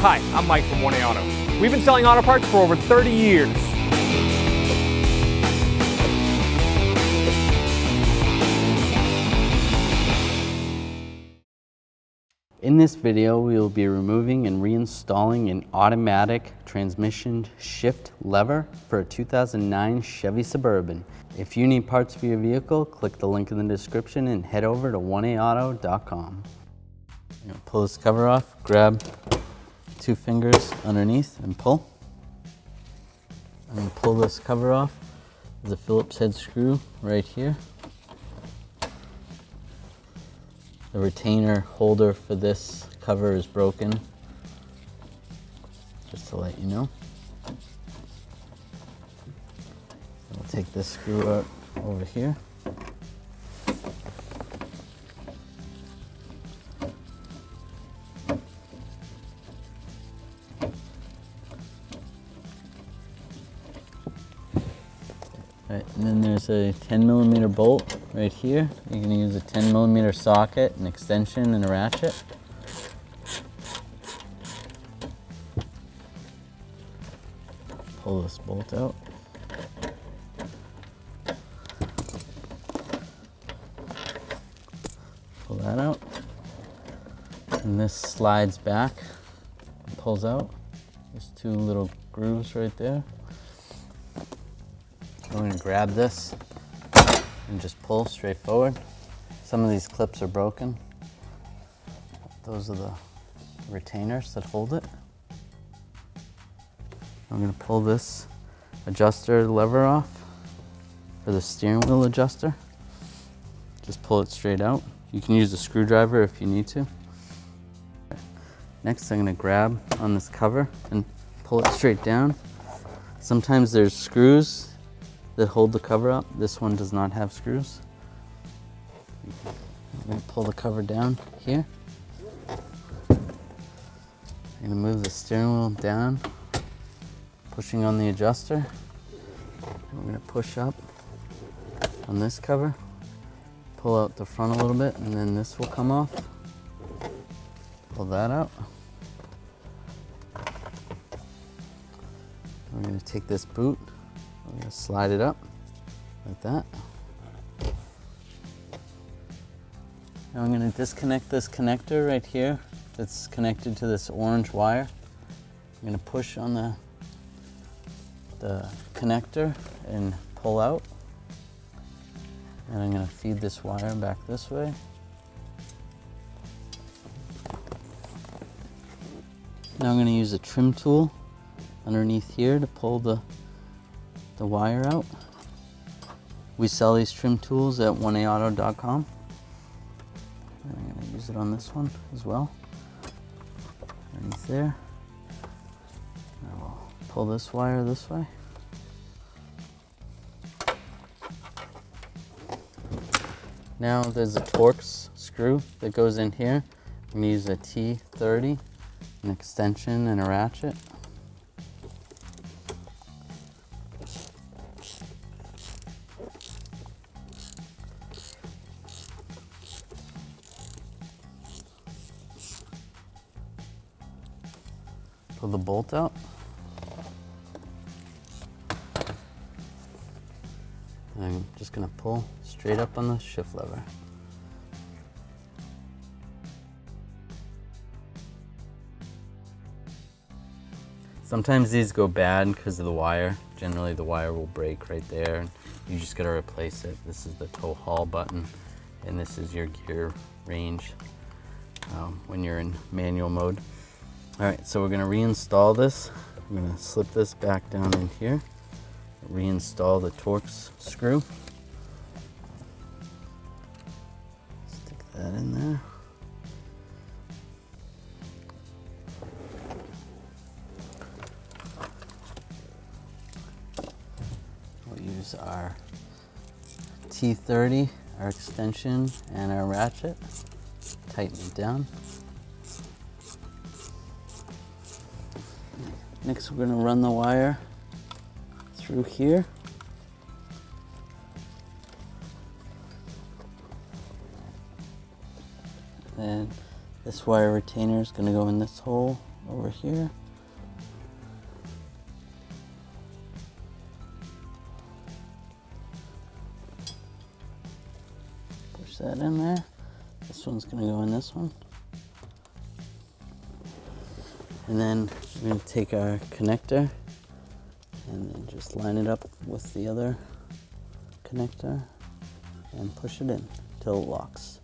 Hi, I'm Mike from 1A Auto. We've been selling auto parts for over 30 years. In this video, we will be removing and reinstalling an automatic transmission shift lever for a 2009 Chevy Suburban. If you need parts for your vehicle, click the link in the description and head over to 1aauto.com. You're going to pull this cover off, grab 2 fingers underneath and pull. I'm going to pull this cover off. There's a Phillips head screw right here. The retainer holder for this cover is broken, just to let you know. We'll take this screw out over here. Right, and then there's a 10mm bolt right here. You're going to use a 10mm socket, an extension, and a ratchet. Pull this bolt out. Pull that out. And this slides back and pulls out. There's 2 little grooves right there. I'm going to grab this and just pull straight forward. Some of these clips are broken. Those are the retainers that hold it. I'm going to pull this adjuster lever off for the steering wheel adjuster. Just pull it straight out. You can use a screwdriver if you need to. Next, I'm going to grab on this cover and pull it straight down. Sometimes there's screws that hold the cover up. This one does not have screws. I'm going to pull the cover down here. I'm going to move the steering wheel down, pushing on the adjuster. I'm going to push up on this cover, pull out the front a little bit, and then this will come off. Pull that out. We're going to take this boot. I'm going to slide it up like that. Now I'm going to disconnect this connector right here that's connected to this orange wire. I'm going to push on the connector and pull out. And I'm going to feed this wire back this way. Now I'm going to use a trim tool underneath here to pull the wire out. We sell these trim tools at 1aauto.com. And I'm going to use it on this one as well. Underneath there. I will pull this wire this way. Now there's a torx screw that goes in here. I'm going to use a T30, an extension, and a ratchet. Pull the bolt out. And I'm just going to pull straight up on the shift lever. Sometimes these go bad because of the wire. Generally the wire will break right there and you just got to replace it. This is the tow haul button and this is your gear range when you're in manual mode. Alright, so we're going to reinstall this. I'm going to slip this back down in here, reinstall the torx screw. Stick that in there. We'll use our T30, our extension, and our ratchet. Tighten it down. Next, we're going to run the wire through here. And this wire retainer is going to go in this hole over here. Push that in there. This one's gonna go in this one. And then we're gonna take our connector and then just line it up with the other connector and push it in till it locks.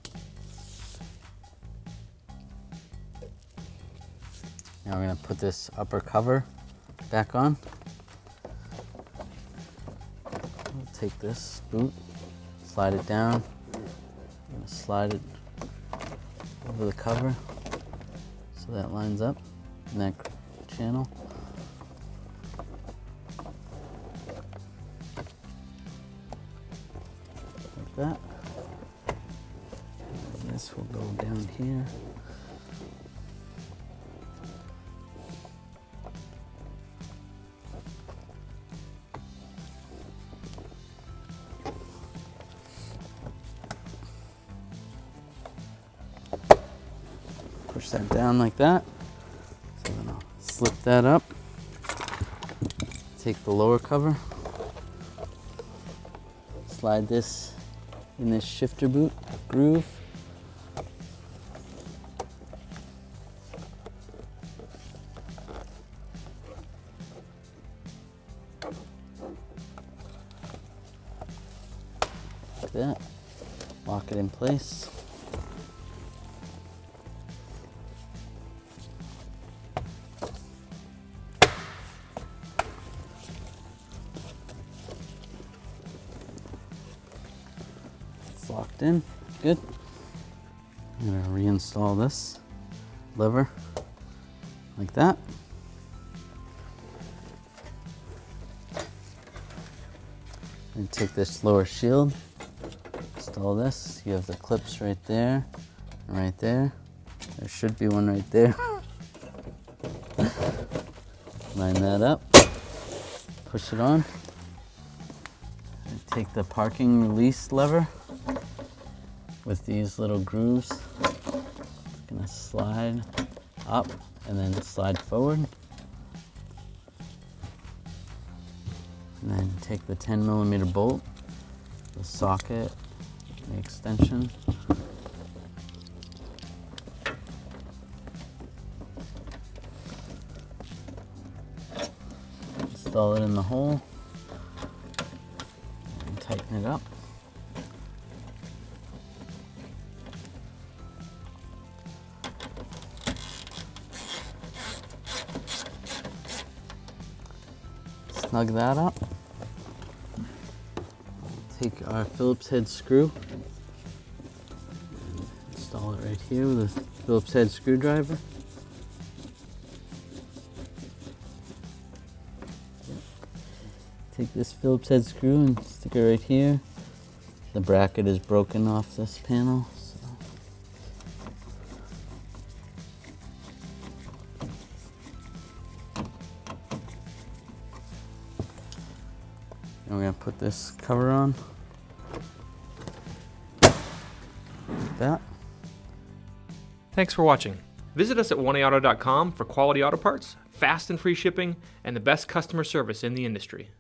Now we're gonna put this upper cover back on. We'll take this boot, slide it down. I'm gonna slide it over the cover so that lines up in that channel. Like that. And this will go down here. Push that down like that. So then I'll slip that up. Take the lower cover. Slide this in this shifter boot groove. Like that. Lock it in place. Locked in, good. I'm gonna reinstall this lever like that. And take this lower shield, install this. You have the clips right there and right there. There should be one right there. Line that up, push it on. And take the parking release lever with these little grooves. It's gonna slide up and then slide forward. And then take the 10mm bolt, the socket, the extension. Install it in the hole and tighten it up. Snug that up. Take our Phillips head screw and install it right here with a Phillips head screwdriver. Take this Phillips head screw and stick it right here. The bracket is broken off this panel. And we're going to put this cover on, like that. Thanks for watching. Visit us at 1aauto.com for quality auto parts, fast and free shipping, and the best customer service in the industry.